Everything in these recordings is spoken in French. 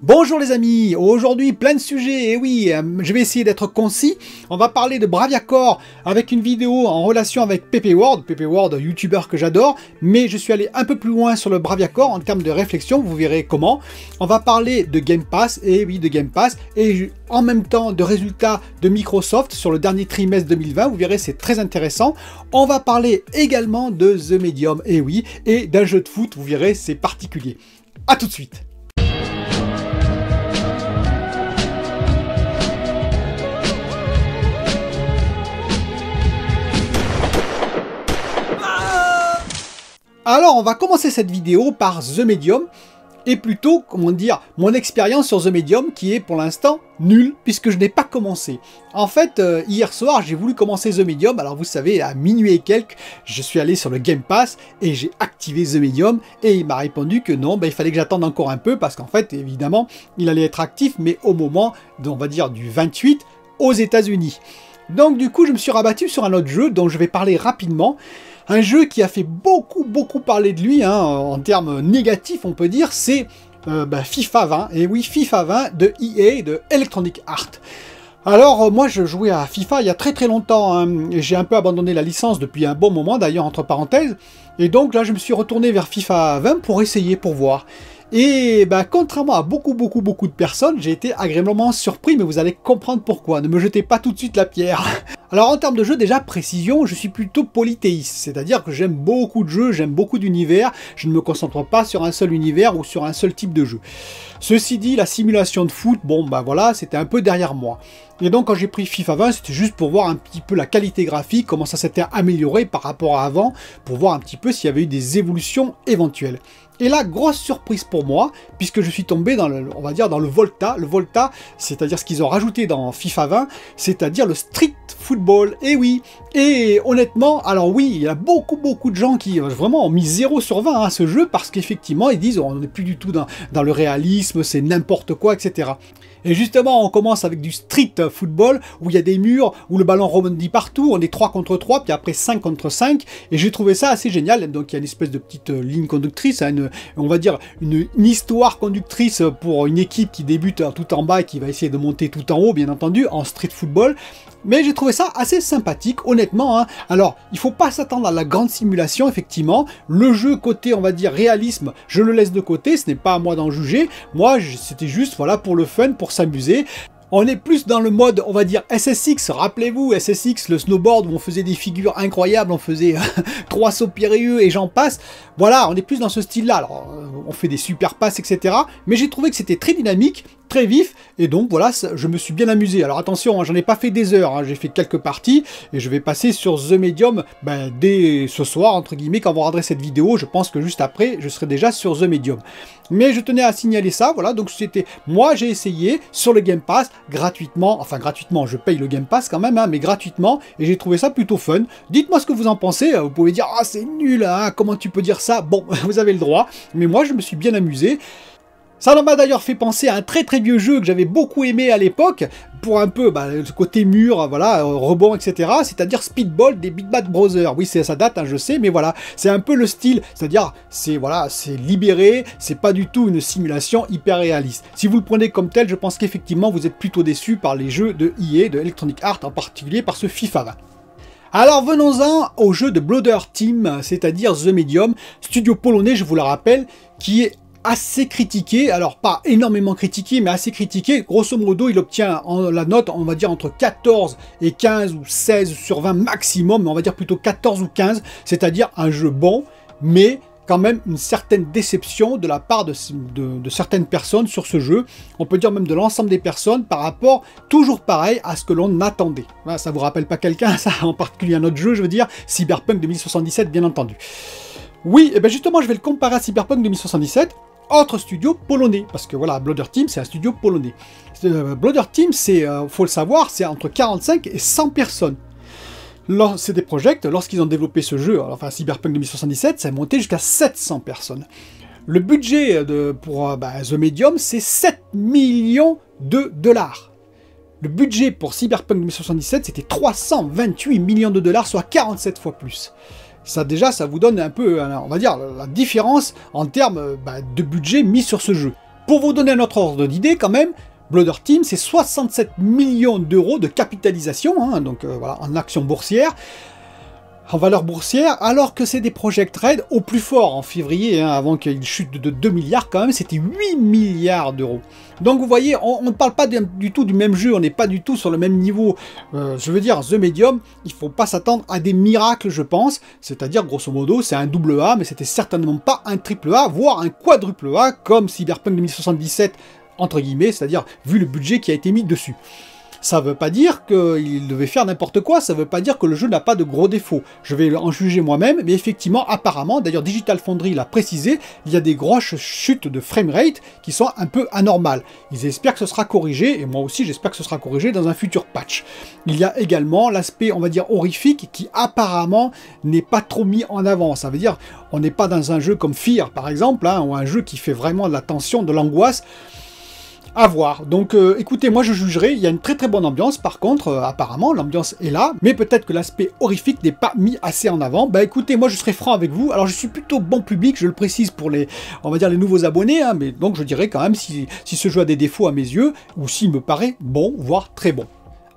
Bonjour les amis, aujourd'hui plein de sujets, et oui, je vais essayer d'être concis. On va parler de Bravia Core avec une vidéo en relation avec Pepe World, youtubeur que j'adore, mais je suis allé un peu plus loin sur le Bravia Core en termes de réflexion, vous verrez comment. On va parler de Game Pass, et oui, de Game Pass, et en même temps de résultats de Microsoft sur le dernier trimestre 2020, vous verrez c'est très intéressant. On va parler également de The Medium, et oui, et d'un jeu de foot, vous verrez c'est particulier. A tout de suite. Alors, on va commencer cette vidéo par The Medium, et plutôt, comment dire, mon expérience sur The Medium, qui est pour l'instant nulle, puisque je n'ai pas commencé. En fait, hier soir, j'ai voulu commencer The Medium, alors vous savez, à minuit et quelques, je suis allé sur le Game Pass, et j'ai activé The Medium, et il m'a répondu que non, il fallait que j'attende encore un peu, parce qu'en fait, évidemment, il allait être actif, mais au moment, on va dire, du 28, aux États-Unis. Donc du coup, je me suis rabattu sur un autre jeu, dont je vais parler rapidement. Un jeu qui a fait beaucoup parler de lui, en termes négatifs on peut dire, c'est FIFA 20, et oui FIFA 20 de EA, de Electronic Arts. Alors moi je jouais à FIFA il y a très longtemps, et j'ai un peu abandonné la licence depuis un bon moment d'ailleurs entre parenthèses, et donc là je me suis retourné vers FIFA 20 pour essayer, pour voir. Et contrairement à beaucoup de personnes, j'ai été agréablement surpris, mais vous allez comprendre pourquoi. Ne me jetez pas tout de suite la pierre. Alors en termes de jeu, déjà précision, je suis plutôt polythéiste, c'est-à-dire que j'aime beaucoup de jeux, j'aime beaucoup d'univers, je ne me concentre pas sur un seul univers ou sur un seul type de jeu. Ceci dit, la simulation de foot, voilà, c'était un peu derrière moi. Et donc quand j'ai pris FIFA 20, c'était juste pour voir un petit peu la qualité graphique, comment ça s'était amélioré par rapport à avant, pour voir un petit peu s'il y avait eu des évolutions éventuelles. Et là, grosse surprise pour moi, puisque je suis tombé dans le, on va dire, dans le Volta. Le Volta, c'est-à-dire ce qu'ils ont rajouté dans FIFA 20, c'est-à-dire le street football. Et oui, et honnêtement, alors oui, il y a beaucoup de gens qui vraiment ont mis 0 sur 20 à ce jeu, parce qu'effectivement, ils disent, on n'est plus du tout dans le réalisme, c'est n'importe quoi, etc. Et justement, on commence avec du street football, où il y a des murs, où le ballon rebondit partout, on est 3 contre 3, puis après 5 contre 5, et j'ai trouvé ça assez génial. Donc il y a une espèce de petite ligne conductrice, on va dire une histoire conductrice pour une équipe qui débute tout en bas et qui va essayer de monter tout en haut, bien entendu, en street football. Mais j'ai trouvé ça assez sympathique, honnêtement. Alors, il faut pas s'attendre à la grande simulation, effectivement. Le jeu côté, on va dire, réalisme, je le laisse de côté, ce n'est pas à moi d'en juger. Moi, c'était juste, voilà, pour le fun, pour s'amuser. On est plus dans le mode, on va dire, SSX, rappelez-vous, SSX, le snowboard, où on faisait des figures incroyables, on faisait 3 sauts périlleux et j'en passe. Voilà, on est plus dans ce style-là. Alors, on fait des super passes, etc. Mais j'ai trouvé que c'était très dynamique, très vif, et donc voilà, je me suis bien amusé. Alors attention, j'en ai pas fait des heures, j'ai fait quelques parties, et je vais passer sur The Medium dès ce soir, entre guillemets, quand vous regarderez cette vidéo. Je pense que juste après, je serai déjà sur The Medium. Mais je tenais à signaler ça, voilà, donc c'était, moi j'ai essayé sur le Game Pass, gratuitement, enfin gratuitement, je paye le Game Pass quand même, mais gratuitement, et j'ai trouvé ça plutôt fun. Dites-moi ce que vous en pensez, vous pouvez dire, ah c'est nul, comment tu peux dire ça? Bon, vous avez le droit, mais moi je me suis bien amusé. Ça m'a d'ailleurs fait penser à un très vieux jeu que j'avais beaucoup aimé à l'époque, pour un peu le côté mur, voilà, rebond, etc. C'est-à-dire Speedball des Big Bad Brothers. Oui, ça date, je sais, mais voilà, c'est un peu le style. C'est-à-dire, c'est libéré, c'est pas du tout une simulation hyper réaliste. Si vous le prenez comme tel, je pense qu'effectivement, vous êtes plutôt déçu par les jeux de EA, de Electronic Arts, en particulier par ce FIFA 20. Alors venons-en au jeu de Blooder Team, c'est-à-dire The Medium, studio polonais, je vous le rappelle, qui est assez critiqué, alors pas énormément critiqué, mais assez critiqué. Grosso modo, il obtient la note, on va dire, entre 14 et 15 ou 16 sur 20 maximum, mais on va dire plutôt 14 ou 15, c'est-à-dire un jeu bon, mais quand même une certaine déception de la part de certaines personnes sur ce jeu. On peut dire même de l'ensemble des personnes par rapport, toujours pareil, à ce que l'on attendait. Voilà, ça vous rappelle pas quelqu'un, ça, en particulier un autre jeu, je veux dire, Cyberpunk 2077, bien entendu. Oui, et bien justement, je vais le comparer à Cyberpunk 2077, autre studio polonais, parce que voilà, Blooder Team, c'est un studio polonais. Blooder Team, c'est, faut le savoir, c'est entre 45 et 100 personnes. CD Projekt, lorsqu'ils ont développé ce jeu, enfin Cyberpunk 2077, ça est monté jusqu'à 700 personnes. Le budget pour The Medium, c'est 7 millions de dollars. Le budget pour Cyberpunk 2077, c'était 328 millions de dollars, soit 47 fois plus. Ça déjà, ça vous donne un peu, on va dire, la différence en termes de budget mis sur ce jeu. Pour vous donner un autre ordre d'idée quand même, Blooder Team, c'est 67 millions d'euros de capitalisation, hein, donc voilà, en actions boursières, en valeur boursière, alors que c'est des Project Red au plus fort en février, hein, avant qu'il chute de 2 milliards quand même, c'était 8 milliards d'euros. Donc vous voyez, on ne parle pas du tout du même jeu, on n'est pas du tout sur le même niveau. Je veux dire, The Medium, il ne faut pas s'attendre à des miracles, je pense, c'est-à-dire grosso modo, c'est un double A, mais c'était certainement pas un triple A, voire un quadruple A, comme Cyberpunk 2077, entre guillemets, c'est-à-dire vu le budget qui a été mis dessus. Ça ne veut pas dire qu'il devait faire n'importe quoi, ça ne veut pas dire que le jeu n'a pas de gros défauts. Je vais en juger moi-même, mais effectivement, apparemment, d'ailleurs Digital Foundry l'a précisé, il y a des grosses chutes de framerate qui sont un peu anormales. Ils espèrent que ce sera corrigé, et moi aussi j'espère que ce sera corrigé dans un futur patch. Il y a également l'aspect, on va dire, horrifique, qui apparemment n'est pas trop mis en avant. Ça veut dire, on n'est pas dans un jeu comme Fear, par exemple, hein, ou un jeu qui fait vraiment de la tension, de l'angoisse. À voir. Donc écoutez, moi je jugerai, il y a une très très bonne ambiance, par contre, apparemment, l'ambiance est là, mais peut-être que l'aspect horrifique n'est pas mis assez en avant. Bah écoutez, moi je serai franc avec vous, alors je suis plutôt bon public, je le précise pour les, on va dire les nouveaux abonnés, hein, mais donc je dirais quand même si ce jeu a des défauts à mes yeux, ou s'il me paraît bon, voire très bon.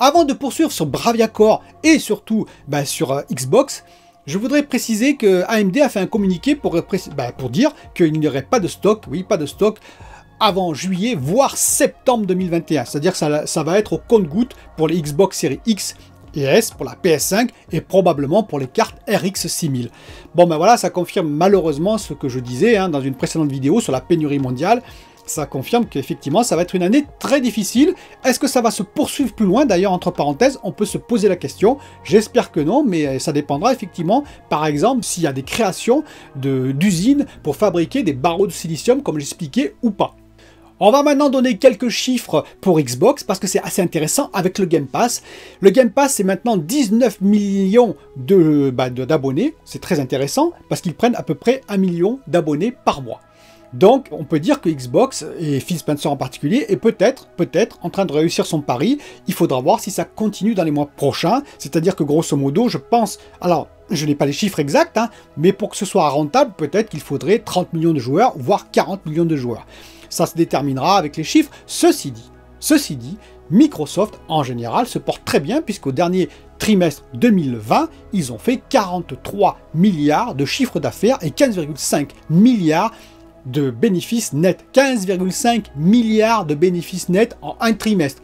Avant de poursuivre sur Bravia Core et surtout sur Xbox, je voudrais préciser que AMD a fait un communiqué pour dire qu'il n'y aurait pas de stock, oui, pas de stock, avant juillet, voire septembre 2021. C'est-à-dire que ça va être au compte-gouttes pour les Xbox Series X et S, pour la PS5 et probablement pour les cartes RX 6000. Bon ben voilà, ça confirme malheureusement ce que je disais hein, dans une précédente vidéo sur la pénurie mondiale. Ça confirme qu'effectivement, ça va être une année très difficile. Est-ce que ça va se poursuivre plus loin? D'ailleurs, entre parenthèses, on peut se poser la question. J'espère que non, mais ça dépendra effectivement, par exemple, s'il y a des créations d'usines pour fabriquer des barreaux de silicium, comme j'expliquais, ou pas. On va maintenant donner quelques chiffres pour Xbox, parce que c'est assez intéressant avec le Game Pass. Le Game Pass, c'est maintenant 19 millions d'abonnés. C'est très intéressant, parce qu'ils prennent à peu près 1 million d'abonnés par mois. Donc, on peut dire que Xbox, et Phil Spencer en particulier, est peut-être en train de réussir son pari. Il faudra voir si ça continue dans les mois prochains. C'est-à-dire que, grosso modo, je pense... Alors, je n'ai pas les chiffres exacts, hein, mais pour que ce soit rentable, peut-être qu'il faudrait 30 millions de joueurs, voire 40 millions de joueurs. Ça se déterminera avec les chiffres. Ceci dit, Microsoft, en général, se porte très bien, puisqu'au dernier trimestre 2020, ils ont fait 43 milliards de chiffre d'affaires et 15,5 milliards de bénéfices nets. 15,5 milliards de bénéfices nets en un trimestre.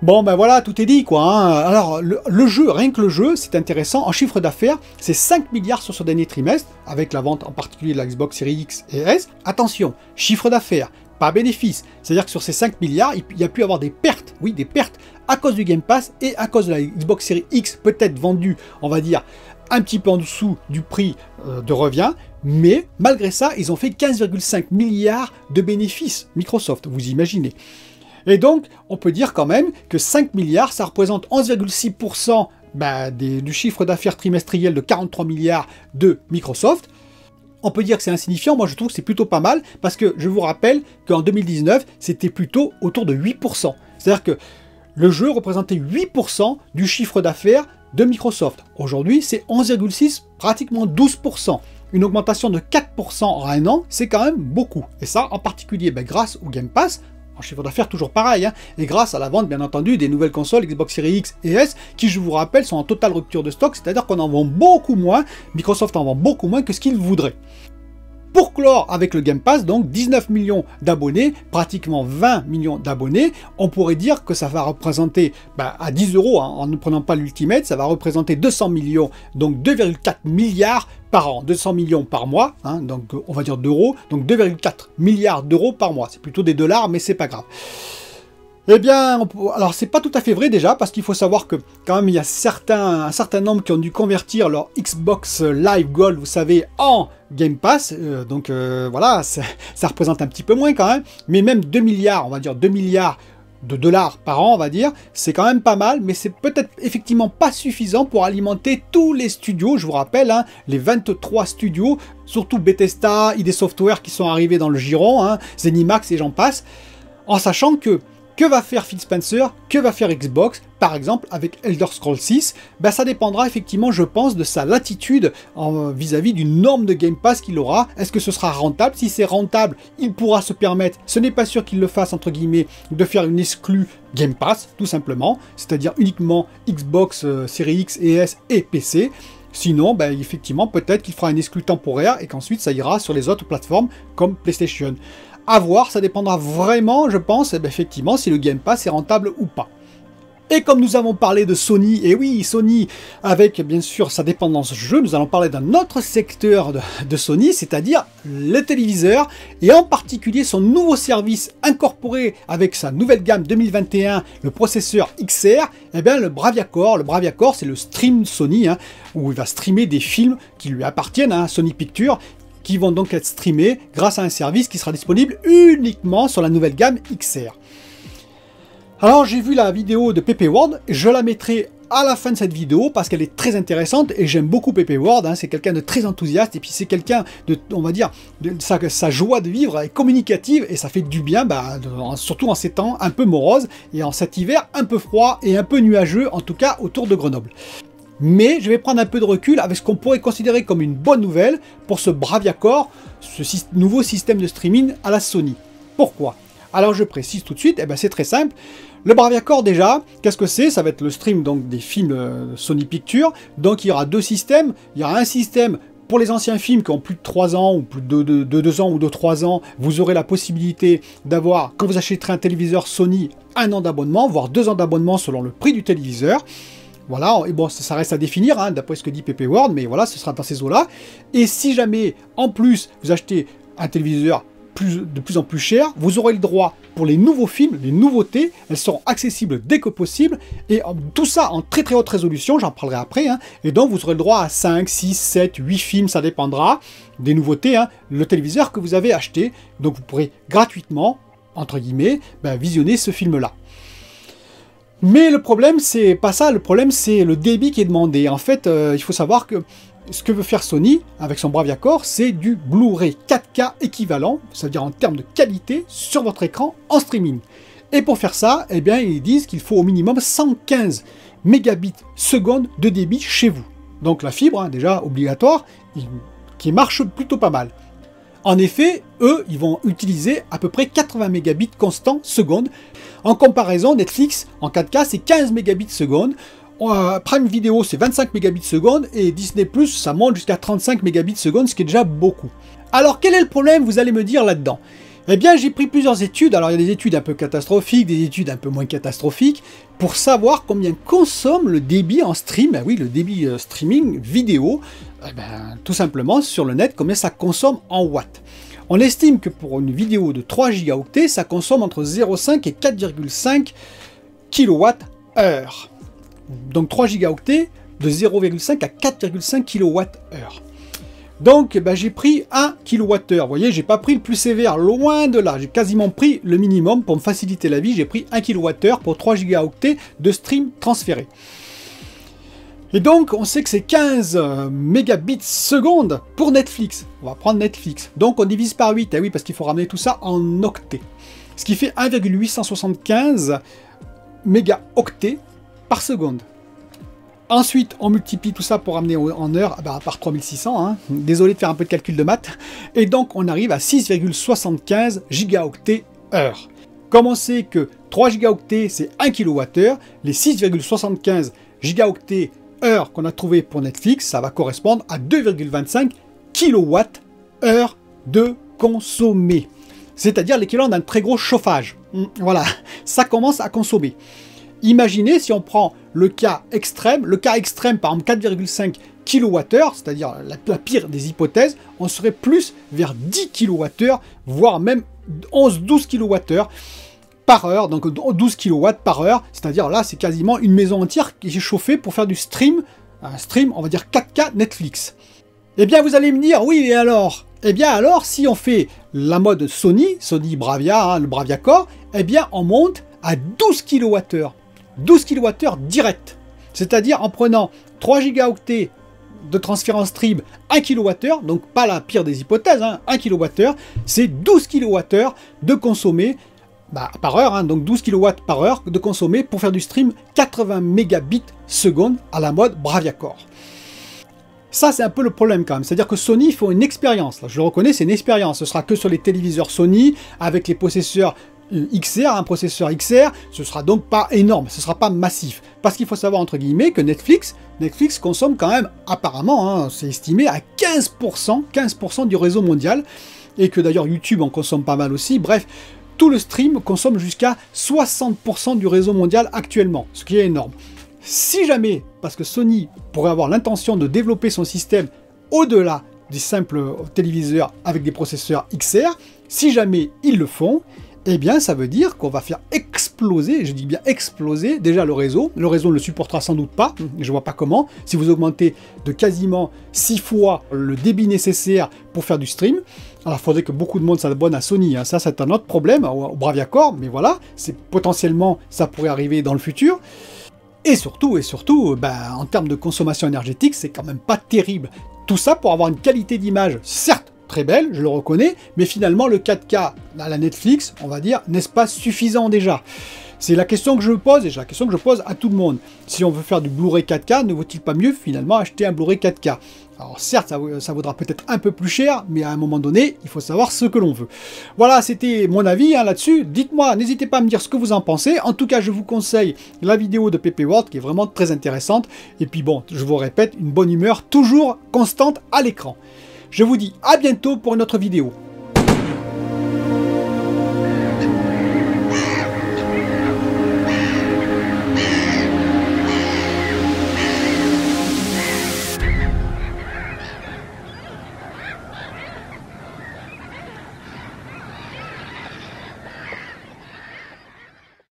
Bon ben voilà, tout est dit quoi. Hein. Alors le jeu, rien que le jeu, c'est intéressant. En chiffre d'affaires, c'est 5 milliards sur ce dernier trimestre, avec la vente en particulier de la Xbox Series X et S. Attention, chiffre d'affaires, pas bénéfice. C'est-à-dire que sur ces 5 milliards, il y a pu avoir des pertes, oui des pertes, à cause du Game Pass et à cause de la Xbox Series X, peut-être vendue, on va dire, un petit peu en dessous du prix de revient. Mais malgré ça, ils ont fait 15,5 milliards de bénéfices, Microsoft, vous imaginez. Et donc, on peut dire quand même que 5 milliards, ça représente 11,6% du chiffre d'affaires trimestriel de 43 milliards de Microsoft. On peut dire que c'est insignifiant, moi je trouve que c'est plutôt pas mal, parce que je vous rappelle qu'en 2019, c'était plutôt autour de 8%. C'est-à-dire que le jeu représentait 8% du chiffre d'affaires de Microsoft. Aujourd'hui, c'est 11,6%, pratiquement 12%. Une augmentation de 4% en un an, c'est quand même beaucoup. Et ça, en particulier, grâce au Game Pass, en chiffre d'affaires toujours pareil, hein, et grâce à la vente bien entendu des nouvelles consoles Xbox Series X et S, qui je vous rappelle sont en totale rupture de stock, c'est-à-dire qu'on en vend beaucoup moins, Microsoft en vend beaucoup moins que ce qu'il voudrait. Pour clore avec le Game Pass, donc 19 millions d'abonnés, pratiquement 20 millions d'abonnés, on pourrait dire que ça va représenter, à 10 €, hein, en ne prenant pas l'Ultimate, ça va représenter 200 millions, donc 2,4 milliards par an, 200 millions par mois, hein, donc on va dire d'euros, donc 2,4 milliards d'euros par mois. C'est plutôt des dollars, mais c'est pas grave. Eh bien, alors c'est pas tout à fait vrai déjà, parce qu'il faut savoir que quand même il y a un certain nombre qui ont dû convertir leur Xbox Live Gold, vous savez, en Game Pass, donc voilà, ça représente un petit peu moins quand même, mais même 2 milliards, on va dire 2 milliards de dollars par an, on va dire, c'est quand même pas mal, mais c'est peut-être effectivement pas suffisant pour alimenter tous les studios, je vous rappelle, hein, les 23 studios, surtout Bethesda, ID Software qui sont arrivés dans le giron, hein, ZeniMax et j'en passe, en sachant que Que va faire Phil Spencer? Que va faire Xbox? Par exemple, avec Elder Scrolls 6, ben, ça dépendra effectivement, je pense, de sa latitude vis-à-vis du nombre de Game Pass qu'il aura. Est-ce que ce sera rentable? Si c'est rentable, il pourra se permettre, ce n'est pas sûr qu'il le fasse, entre guillemets, de faire une exclue Game Pass, tout simplement, c'est-à-dire uniquement Xbox, Series X et S et PC. Sinon, ben, effectivement, peut-être qu'il fera une exclue temporaire et qu'ensuite ça ira sur les autres plateformes comme PlayStation. À voir, ça dépendra vraiment, je pense, eh bien, effectivement, si le Game Pass est rentable ou pas. Et comme nous avons parlé de Sony, et oui, Sony, avec bien sûr sa dépendance jeu, nous allons parler d'un autre secteur de Sony, c'est-à-dire les téléviseurs, et en particulier son nouveau service incorporé avec sa nouvelle gamme 2021, le processeur XR, eh bien le Bravia Core. Le Bravia Core, c'est le stream Sony, hein, où il va streamer des films qui lui appartiennent à Sony Pictures, qui vont donc être streamés grâce à un service qui sera disponible uniquement sur la nouvelle gamme XR. Alors j'ai vu la vidéo de Pepe Ward, je la mettrai à la fin de cette vidéo parce qu'elle est très intéressante et j'aime beaucoup Pepe Ward, hein, c'est quelqu'un de très enthousiaste et puis c'est quelqu'un de, on va dire, sa joie de vivre est communicative et ça fait du bien, bah, surtout en ces temps un peu moroses et en cet hiver un peu froid et un peu nuageux, en tout cas autour de Grenoble. Mais je vais prendre un peu de recul avec ce qu'on pourrait considérer comme une bonne nouvelle pour ce Bravia Core, ce nouveau système de streaming à la Sony. Pourquoi? Alors je précise tout de suite, eh ben c'est très simple. Le Bravia Core déjà, qu'est-ce que c'est? Ça va être le stream donc, des films Sony Pictures. Donc il y aura deux systèmes. Il y aura un système pour les anciens films qui ont plus de 3 ans, ou plus de 2 ans ou de 3 ans. Vous aurez la possibilité d'avoir, quand vous achèterez un téléviseur Sony, 1 an d'abonnement, voire 2 ans d'abonnement selon le prix du téléviseur. Voilà, et bon, ça reste à définir, hein, d'après ce que dit Pepe Ward, mais voilà, ce sera dans ces eaux-là. Et si jamais, en plus, vous achetez un téléviseur de plus en plus cher, vous aurez le droit pour les nouveaux films, les nouveautés, elles seront accessibles dès que possible, et tout ça en très très haute résolution, j'en parlerai après, hein, et donc vous aurez le droit à 5, 6, 7, 8 films, ça dépendra des nouveautés, hein, le téléviseur que vous avez acheté, donc vous pourrez gratuitement, entre guillemets, ben, visionner ce film-là. Mais le problème, c'est pas ça, le problème, c'est le débit qui est demandé. En fait, il faut savoir que ce que veut faire Sony avec son Bravia Core, c'est du Blu-ray 4K équivalent, c'est-à-dire en termes de qualité, sur votre écran en streaming. Et pour faire ça, eh bien, ils disent qu'il faut au minimum 115 mégabits seconde de débit chez vous. Donc la fibre, hein, déjà obligatoire, qui marche plutôt pas mal. En effet, eux, ils vont utiliser à peu près 80 mégabits constants seconde. En comparaison, Netflix, en 4K, c'est 15 mégabits seconde. Prime Video, c'est 25 mégabits seconde. Et Disney+, ça monte jusqu'à 35 mégabits seconde, ce qui est déjà beaucoup. Alors, quel est le problème, vous allez me dire là-dedans? Eh bien, j'ai pris plusieurs études. Alors, il y a des études un peu catastrophiques, des études un peu moins catastrophiques, pour savoir combien consomme le débit en stream. Ben oui, le débit streaming vidéo, eh ben, tout simplement sur le net, combien ça consomme en watts. On estime que pour une vidéo de 3 gigaoctets, ça consomme entre 0,5 et 4,5 kWh. Donc 3 gigaoctets de 0,5 à 4,5 kWh. Donc ben, j'ai pris 1 kWh. Vous voyez, j'ai pas pris le plus sévère, loin de là. J'ai quasiment pris le minimum pour me faciliter la vie. J'ai pris 1 kWh pour 3 gigaoctets de stream transféré. Et donc, on sait que c'est 15 mégabits seconde pour Netflix. On va prendre Netflix. Donc, on divise par 8. Eh oui, parce qu'il faut ramener tout ça en octets. Ce qui fait 1,875 mégaoctets par seconde. Ensuite, on multiplie tout ça pour ramener en heure par 3600. Hein. Désolé de faire un peu de calcul de maths. Et donc, on arrive à 6,75 gigaoctets heure. Comme on sait que 3 gigaoctets, c'est 1 kWh, les 6,75 gigaoctets heure qu'on a trouvé pour Netflix, ça va correspondre à 2,25 kWh de consommé. C'est-à-dire l'équivalent d'un très gros chauffage. Voilà, ça commence à consommer. Imaginez si on prend le cas extrême par exemple 4,5 kWh, c'est-à-dire la pire des hypothèses, on serait plus vers 10 kWh, voire même 11-12 kWh par heure, donc 12 kW par heure, c'est-à-dire là c'est quasiment une maison entière qui est chauffée pour faire du stream, un stream on va dire 4K Netflix. Eh bien vous allez me dire, oui et alors? Eh bien alors si on fait la mode Sony Bravia, hein, le Bravia Core, eh bien on monte à 12 kWh. 12 kWh direct. C'est-à-dire en prenant 3 gigaoctets de transfert en stream 1 kWh, donc pas la pire des hypothèses, hein, 1 kWh, c'est 12 kWh de consommer par heure, hein, donc 12 kW par heure de consommer pour faire du stream 80 mégabits seconde à la mode Bravia Core. Ça, c'est un peu le problème quand même. C'est-à-dire que Sony faut une expérience. Là, je le reconnais, c'est une expérience. Ce sera que sur les téléviseurs Sony, avec les processeurs XR, un processeur XR. Ce sera donc pas énorme, ce sera pas massif. Parce qu'il faut savoir, entre guillemets, que Netflix consomme quand même, apparemment, hein, c'est estimé à 15% du réseau mondial. Et que d'ailleurs, YouTube en consomme pas mal aussi. Bref, tout le stream consomme jusqu'à 60% du réseau mondial actuellement, ce qui est énorme. Si jamais, parce que Sony pourrait avoir l'intention de développer son système au-delà des simples téléviseurs avec des processeurs XR, si jamais ils le font, eh bien ça veut dire qu'on va faire exploser, je dis bien exploser, déjà le réseau. Le réseau ne le supportera sans doute pas, je vois pas comment. Si vous augmentez de quasiment 6 fois le débit nécessaire pour faire du stream, alors il faudrait que beaucoup de monde s'abonne à Sony, hein. Ça c'est un autre problème, au Bravia Core, mais voilà, c'est potentiellement ça pourrait arriver dans le futur. Et surtout, en termes de consommation énergétique, c'est quand même pas terrible. Tout ça pour avoir une qualité d'image, certes, très belle, je le reconnais, mais finalement, le 4K à la Netflix, on va dire, n'est-ce pas suffisant déjà? C'est la question que je pose, et c'est la question que je pose à tout le monde. Si on veut faire du Blu-ray 4K, ne vaut-il pas mieux finalement acheter un Blu-ray 4K? Alors certes, ça vaudra peut-être un peu plus cher, mais à un moment donné, il faut savoir ce que l'on veut. Voilà, c'était mon avis hein, là-dessus. Dites-moi, n'hésitez pas à me dire ce que vous en pensez. En tout cas, je vous conseille la vidéo de PP World, qui est vraiment très intéressante. Et puis bon, je vous répète, une bonne humeur toujours constante à l'écran. Je vous dis à bientôt pour une autre vidéo.